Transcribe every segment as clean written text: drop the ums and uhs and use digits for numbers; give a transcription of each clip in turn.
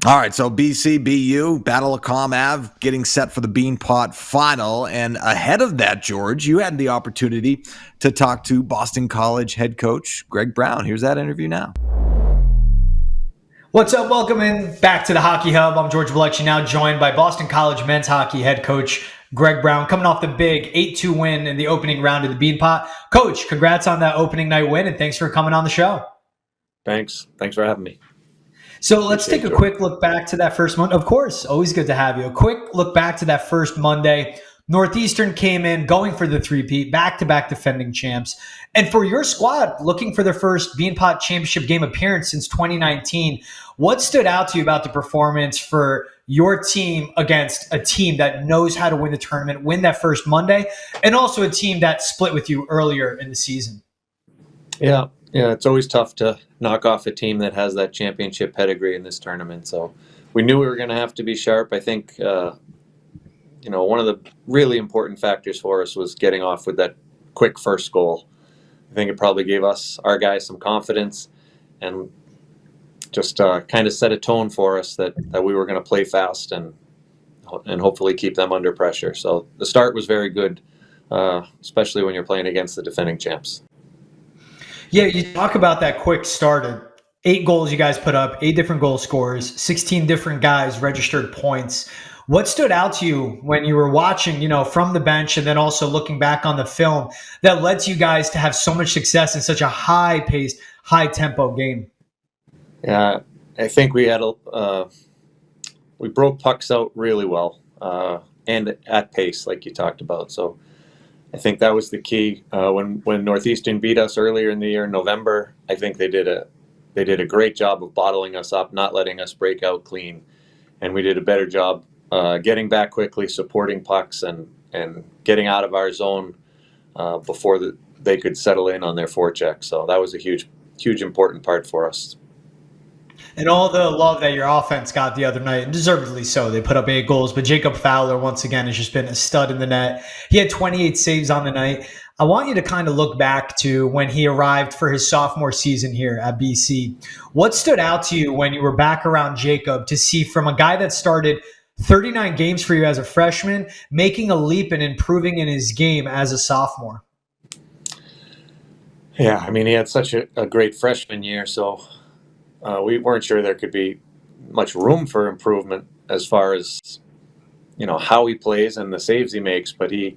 All right, so BCBU, Battle of Com Ave, getting set for the Beanpot final. And ahead of that, George, you had the opportunity to talk to Boston College head coach Greg Brown. Here's that interview now. What's up? Welcome in back to the Hockey Hub. I'm George Balekji, now joined by Boston College men's hockey head coach Greg Brown, coming off the big 8-2 win in the opening round of the Beanpot. Coach, congrats on that opening night win, and thanks for coming on the show. Thanks for having me. So let's take a quick look back to that first Monday. Of course, always good to have you. A quick look back to that first Monday. Northeastern came in going for the three-peat, back-to-back defending champs. And for your squad, looking for their first Beanpot championship game appearance since 2019, what stood out to you about the performance for your team against a team that knows how to win the tournament, win that first Monday, and also a team that split with you earlier in the season? Yeah, it's always tough to knock off a team that has that championship pedigree in this tournament. So we knew we were going to have to be sharp. I think, one of the really important factors for us was getting off with that quick first goal. I think it probably gave our guys some confidence and just kind of set a tone for us that we were going to play fast and hopefully keep them under pressure. So the start was very good, especially when you're playing against the defending champs. Yeah, you talk about that quick start. 8 goals you guys put up, 8 different goal scorers, 16 different guys registered points. What stood out to you when you were watching, from the bench and then also looking back on the film that led to you guys to have so much success in such a high-paced, high-tempo game? Yeah, I think we broke pucks out really well and at pace, like you talked about. So I think that was the key. When Northeastern beat us earlier in the year in November, I think they did a great job of bottling us up, not letting us break out clean, and we did a better job getting back quickly, supporting pucks, and getting out of our zone before they could settle in on their forecheck. So that was a huge important part for us. And all the love that your offense got the other night, and deservedly so. They put up 8 goals, but Jacob Fowler, once again, has just been a stud in the net. He had 28 saves on the night. I want you to kind of look back to when he arrived for his sophomore season here at BC. What stood out to you when you were back around Jacob to see from a guy that started 39 games for you as a freshman, making a leap and improving in his game as a sophomore? Yeah, I mean, he had such a great freshman year, so we weren't sure there could be much room for improvement as far as, how he plays and the saves he makes, but he's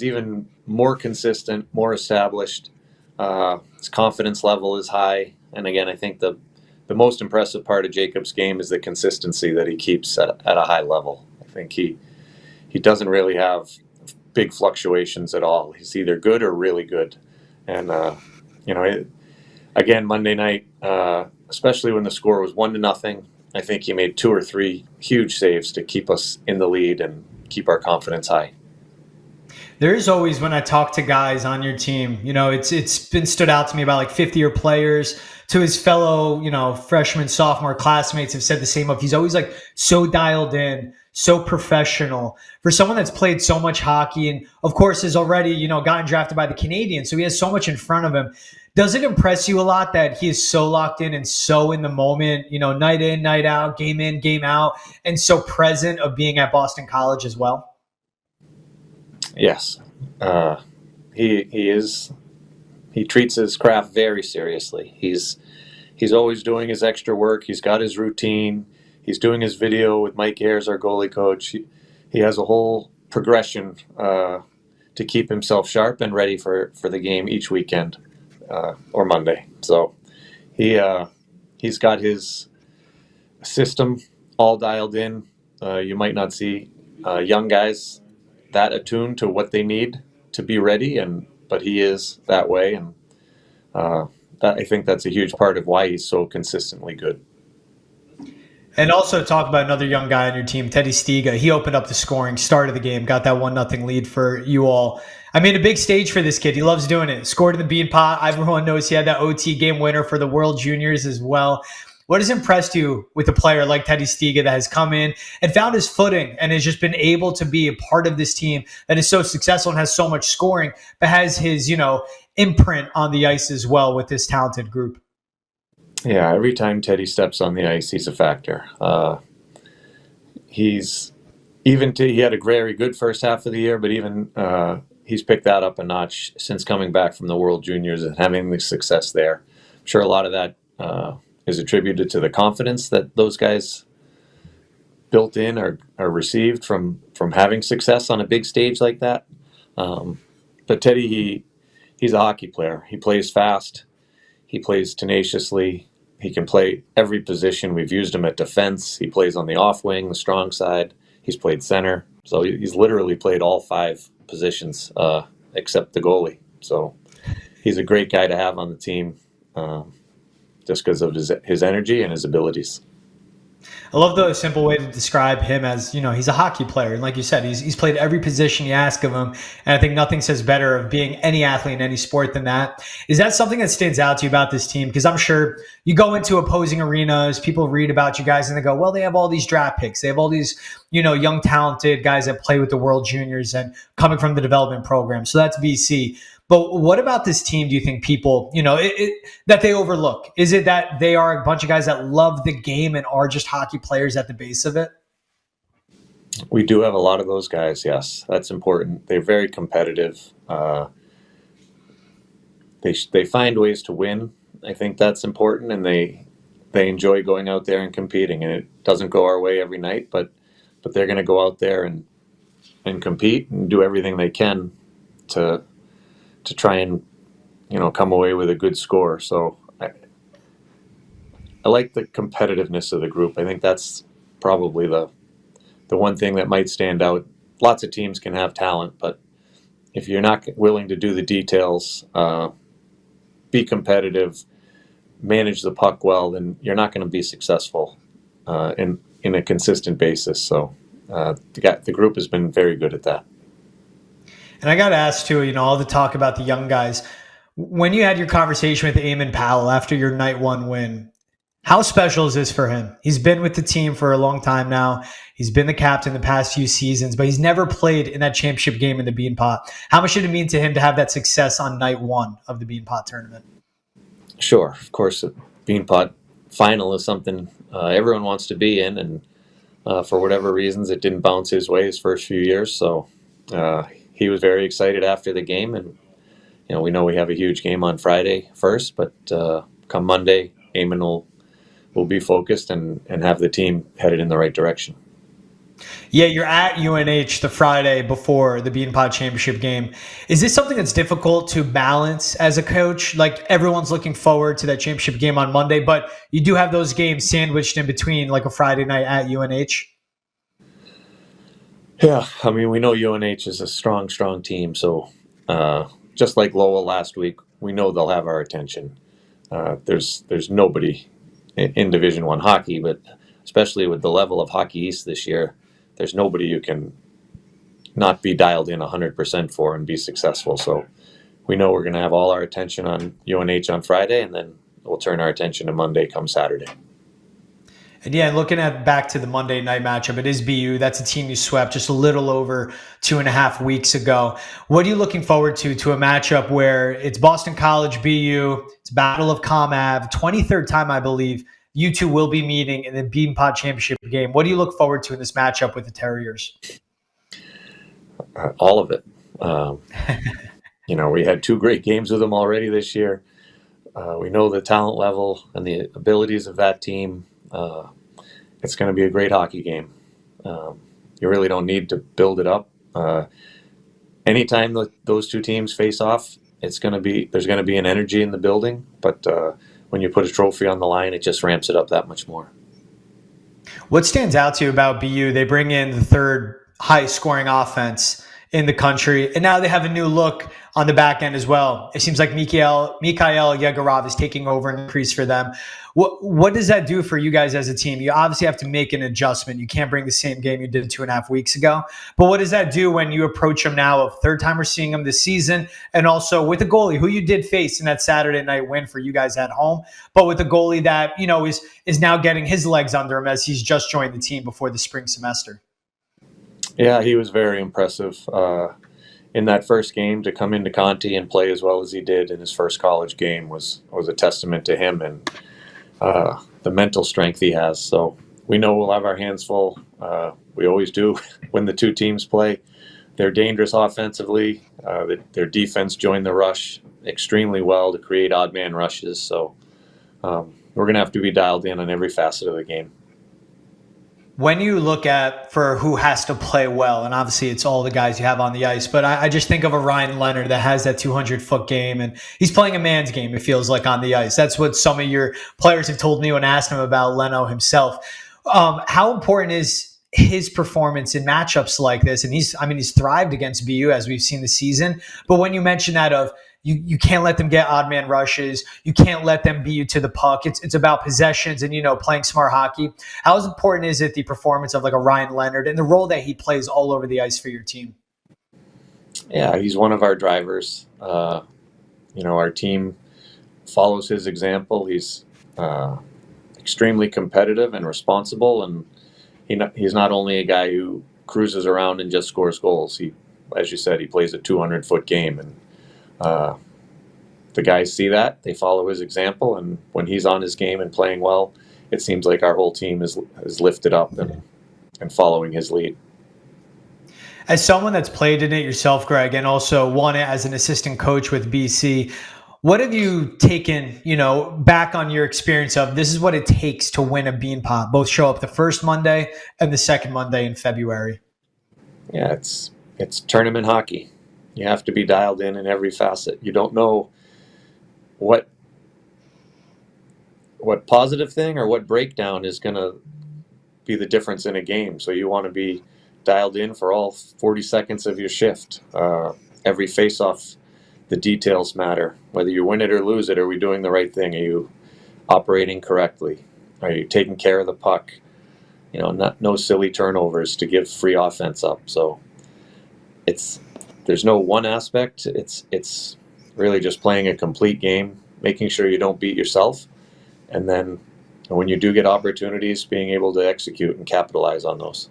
even more consistent, more established. His confidence level is high. And again, I think the most impressive part of Jacob's game is the consistency that he keeps at a high level. I think he doesn't really have big fluctuations at all. He's either good or really good. And, again, Monday night, especially when the score was 1-0, I think he made 2 or 3 huge saves to keep us in the lead and keep our confidence high. There's always, when I talk to guys on your team, it's been stood out to me about like 50-year players to his fellow, freshman, sophomore classmates have said the same of he's always like so dialed in, so professional. For someone that's played so much hockey and of course has already, gotten drafted by the Canadiens, so he has so much in front of him. Does it impress you a lot that he is so locked in and so in the moment, night in, night out, game in, game out, and so present of being at Boston College as well? Yes. He treats his craft very seriously. He's always doing his extra work. He's got his routine. He's doing his video with Mike Ayers, our goalie coach. He has a whole progression to keep himself sharp and ready for the game each weekend. Or Monday. So he's got his system all dialed in. You might not see young guys that attuned to what they need to be ready, but he is that way, and I think that's a huge part of why he's so consistently good. And also talk about another young guy on your team, Teddy Stiga. He opened up the scoring, started the game, got that 1-0 lead for you all. I mean, a big stage for this kid. He loves doing it. Scored in the Beanpot. Everyone knows he had that OT game winner for the World Juniors as well. What has impressed you with a player like Teddy Stiga that has come in and found his footing and has just been able to be a part of this team that is so successful and has so much scoring, but has his, imprint on the ice as well with this talented group? Yeah, every time Teddy steps on the ice, he's a factor. He's he had a very good first half of the year, but even he's picked that up a notch since coming back from the World Juniors and having the success there. I'm sure a lot of that is attributed to the confidence that those guys built in or received from having success on a big stage like that. But Teddy, he's a hockey player. He plays fast. He plays tenaciously. He can play every position. We've used him at defense. He plays on the off wing, the strong side. He's played center. So he's literally played all 5 positions except the goalie. So he's a great guy to have on the team just because of his energy and his abilities. I love the simple way to describe him as, he's a hockey player. And like you said, he's played every position you ask of him. And I think nothing says better of being any athlete in any sport than that. Is that something that stands out to you about this team? Because I'm sure you go into opposing arenas, people read about you guys and they go, well, they have all these draft picks. They have all these, young, talented guys that play with the World Juniors and coming from the development program. So that's BC. But what about this team do you think people, that they overlook? Is it that they are a bunch of guys that love the game and are just hockey players at the base of it? We do have a lot of those guys, yes. That's important. They're very competitive. They find ways to win. I think that's important, and they enjoy going out there and competing. And it doesn't go our way every night, but they're going to go out there and compete and do everything they can to try and come away with a good score. So I like the competitiveness of the group. I think that's probably the one thing that might stand out. Lots of teams can have talent, but if you're not willing to do the details, be competitive, manage the puck well, then you're not going to be successful in a consistent basis. So the group has been very good at that. And I got to ask too, all the talk about the young guys. When you had your conversation with Eamon Powell after your night 1 win, how special is this for him? He's been with the team for a long time now. He's been the captain the past few seasons, but he's never played in that championship game in the Beanpot. How much did it mean to him to have that success on night 1 of the Beanpot tournament? Sure. Of course, a Beanpot final is something everyone wants to be in, and for whatever reasons, it didn't bounce his way his first few years. So he was very excited after the game, and we know we have a huge game on Friday first, but come Monday, Eamon will be focused and have the team headed in the right direction. Yeah, you're at UNH the Friday before the Beanpot Championship game. Is this something that's difficult to balance as a coach? Like everyone's looking forward to that championship game on Monday, but you do have those games sandwiched in between, like a Friday night at UNH. Yeah, I mean, we know UNH is a strong team. So just like Lowell last week, we know they'll have our attention. There's nobody in Division I hockey, but especially with the level of Hockey East this year, there's nobody you can not be dialed in 100% for and be successful. So we know we're going to have all our attention on UNH on Friday, and then we'll turn our attention to Monday come Saturday. And yeah, looking at back to the Monday night matchup, it is BU. That's a team you swept just a little over 2.5 weeks ago. What are you looking forward to a matchup where it's Boston College, BU, it's Battle of ComAv, 23rd time, I believe, you two will be meeting in the Beanpot Championship game. What do you look forward to in this matchup with the Terriers? All of it. We had 2 great games with them already this year. We know the talent level and the abilities of that team. It's going to be a great hockey game. You really don't need to build it up. Anytime those 2 teams face off, there's going to be an energy in the building. But when you put a trophy on the line, it just ramps it up that much more. What stands out to you about BU? They bring in the 3rd highest scoring offense in the country, and now they have a new look on the back end as well. It seems like Mikhail Yegorov is taking over an increase for them. What does that do for you guys as a team? You obviously have to make an adjustment. You can't bring the same game you did 2.5 weeks ago. But what does that do when you approach them now, a 3rd time we're seeing them this season, and also with a goalie who you did face in that Saturday night win for you guys at home, but with a goalie that is now getting his legs under him as he's just joined the team before the spring semester? Yeah, he was very impressive in that first game. To come into Conti and play as well as he did in his first college game was a testament to him. And the mental strength he has. So we know we'll have our hands full. We always do when the two teams play. They're dangerous offensively. Their defense joined the rush extremely well to create odd man rushes. So we're going to have to be dialed in on every facet of the game. When you look at for who has to play well, and obviously it's all the guys you have on the ice, but I just think of a Ryan Leonard that has that 200-foot game, and he's playing a man's game, it feels like, on the ice. That's what some of your players have told me when I asked him about Leno himself. How important is his performance in matchups like this? And he's thrived against BU, as we've seen this season. But when you mention that of you can't let them get odd man rushes, you can't let them beat you to the puck. It's about possessions and, playing smart hockey. How important is it the performance of like a Ryan Leonard and the role that he plays all over the ice for your team? Yeah, he's one of our drivers. Our team follows his example. He's extremely competitive and responsible, and he's not only a guy who cruises around and just scores goals. He, as you said, he plays a 200-foot game, and the guys see that, they follow his example, and when he's on his game and playing well, it seems like our whole team is lifted up and following his lead. As someone that's played in it yourself, Greg, and also won it as an assistant coach with BC, what have you taken, back on your experience of this is what it takes to win a Beanpot, both show up the first Monday and the second Monday in February? Yeah, it's tournament hockey. You have to be dialed in every facet. You don't know what positive thing or what breakdown is going to be the difference in a game. So you want to be dialed in for all 40 seconds of your shift. Every face-off, the details matter. Whether you win it or lose it, are we doing the right thing? Are you operating correctly? Are you taking care of the puck? No silly turnovers to give free offense up. So there's no one aspect. It's really just playing a complete game, making sure you don't beat yourself, and then when you do get opportunities, being able to execute and capitalize on those.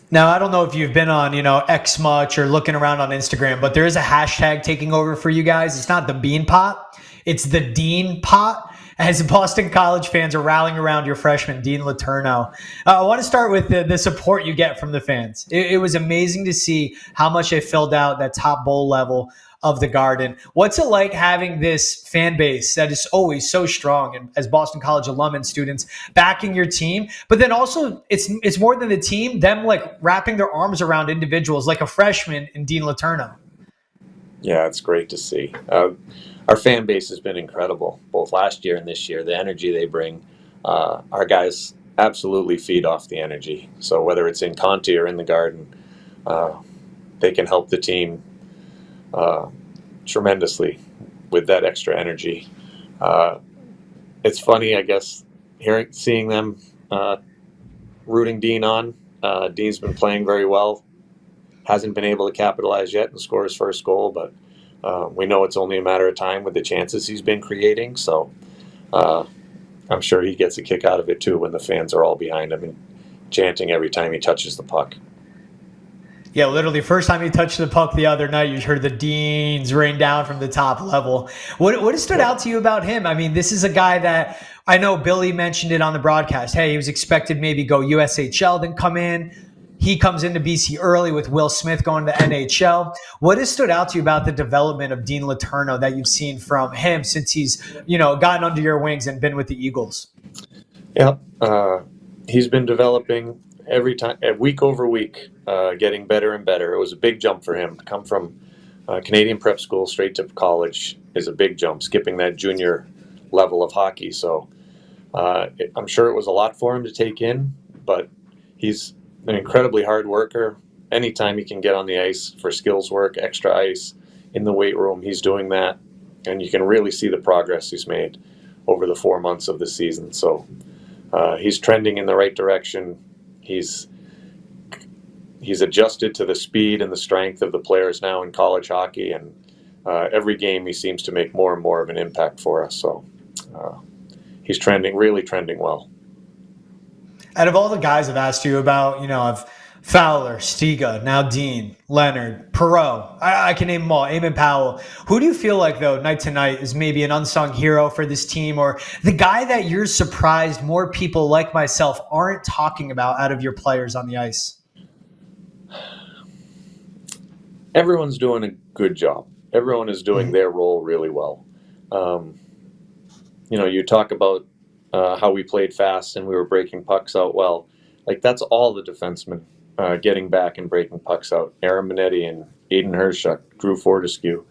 Now, I don't know if you've been on, X much or looking around on Instagram, but there is a hashtag taking over for you guys. It's not the Beanpot, it's the Dean Pot. As Boston College fans are rallying around your freshman, Dean Letourneau. I want to start with the support you get from the fans. It was amazing to see how much they filled out that top bowl level of the Garden. What's it like having this fan base that is always so strong, and as Boston College alum and students backing your team, but then also it's more than the team, them like wrapping their arms around individuals like a freshman in Dean Letourneau? Yeah, it's great to see. Our fan base has been incredible, both last year and this year. The energy they bring, our guys absolutely feed off the energy. So whether it's in Conti or in the Garden, they can help the team tremendously with that extra energy. It's funny, I guess, seeing them rooting Dean on. Dean's been playing very well. Hasn't been able to capitalize yet and score his first goal, but we know it's only a matter of time with the chances he's been creating. So I'm sure he gets a kick out of it too when the fans are all behind him and chanting every time he touches the puck. Yeah, literally, first time he touched the puck the other night, you heard the Deans rain down from the top level. What has stood out to you about him? I mean, this is a guy that I know Billy mentioned it on the broadcast. Hey, he was expected maybe go USHL, then come in. He comes into BC early with Will Smith going to the NHL. What has stood out to you about the development of Dean Letourneau that you've seen from him since he's, gotten under your wings and been with the Eagles? Yep. He's been developing every time, week over week, getting better and better. It was a big jump for him. To come from Canadian prep school straight to college is a big jump, skipping that junior level of hockey. So I'm sure it was a lot for him to take in, but he's an incredibly hard worker. Anytime he can get on the ice for skills work, extra ice, in the weight room, he's doing that. And you can really see the progress he's made over the 4 months of the season. So he's trending in the right direction. He's adjusted to the speed and the strength of the players now in college hockey. And every game he seems to make more and more of an impact for us. So he's really trending well. Out of all the guys I've asked you about, I've Fowler, Stiga, now Dean, Leonard, Perot. I can name them all. Eamon Powell. Who do you feel like, though, night to night is maybe an unsung hero for this team, or the guy that you're surprised more people like myself aren't talking about out of your players on the ice? Everyone's doing a good job. Everyone is doing their role really well. You talk about how we played fast and we were breaking pucks out well. Like, that's all the defensemen getting back and breaking pucks out. Aaron Minetti and Aiden Hershuk, Drew Fortescue,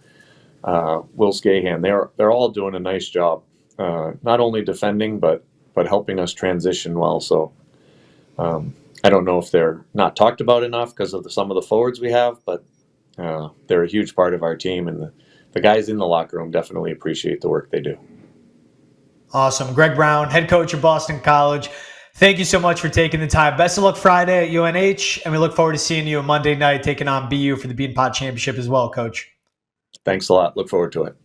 Will Scahan. They're all doing a nice job, not only defending but helping us transition well. So I don't know if they're not talked about enough because of some of the forwards we have, but they're a huge part of our team, and the guys in the locker room definitely appreciate the work they do. Awesome. Greg Brown, head coach of Boston College. Thank you so much for taking the time. Best of luck Friday at UNH, and we look forward to seeing you on Monday night taking on BU for the Beanpot Championship as well, Coach. Thanks a lot. Look forward to it.